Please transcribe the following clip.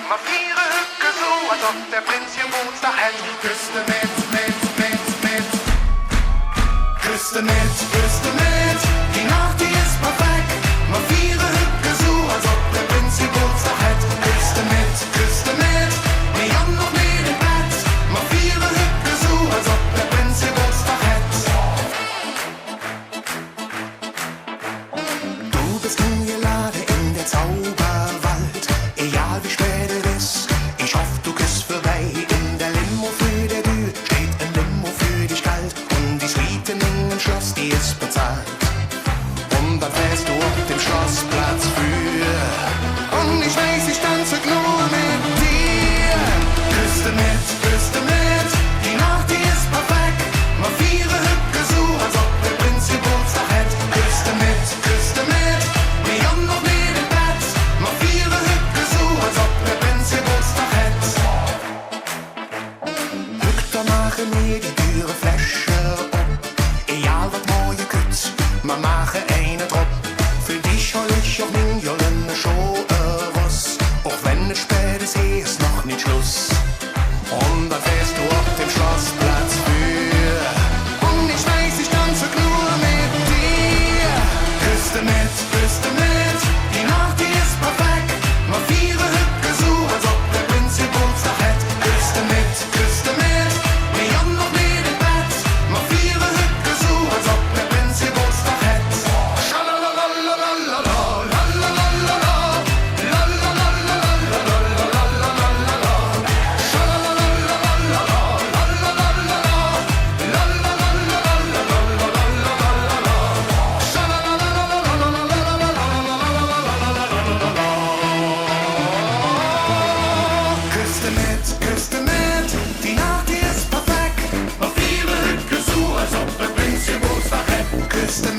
Mach ihre Hücke so, als ob der Prinz Geburtstag hätte. Küste mit. Küste mit, die Nacht, die ist perfekt. Mach ihre Hücke so, als ob der Prinz Geburtstag hätte. Küste mit, wir haben noch nie im Bett. Mach ihre Hücke so, als ob der Prinz Geburtstag hätte. Du bist eingeladen in der Zauberwald, egal wie spät es ist. Ich hoffe, du küsst vorbei in der Limo für der Tür. Steht ein Limo für dich kalt und die Suite in dem Schloss, die ist bezahlt. Und dann fährst du auf dem Schlossplatz für. Und ich weiß, ich tanze nur mit dir. Küste mit, die Nacht, die ist perfekt. Mach ihre Hücke so, als ob der Prinz Geburtstag hätte. Küste mit, wir haben noch nie im Bett. Mach ihre Hücke so, als ob der Prinz Geburtstag hätte. Hücke machen mir die Türe Flasche op. Egal wat mooie kut, maar maken eine drop. Für dich hol ich auch min jollene Show was. Auch wenn es spät ist, ist noch nicht Schluss. Und dann fährst du auf dem Schlossplatz für. Und ich weiß, ich tanze nur mit dir. Küste mit, die Nacht, die ist perfekt. Mach ihre Hücke so, als ob der Prinz Geburtstag hätte. Küste mit, wir haben noch nie im Bett. Mach ihre Hücke so, als ob der Prinz Geburtstag hätte. Küste mit, die Nacht, die ist perfekt. Mach ihre Hücke so, als ob der Prinz Geburtstag hätte. Küste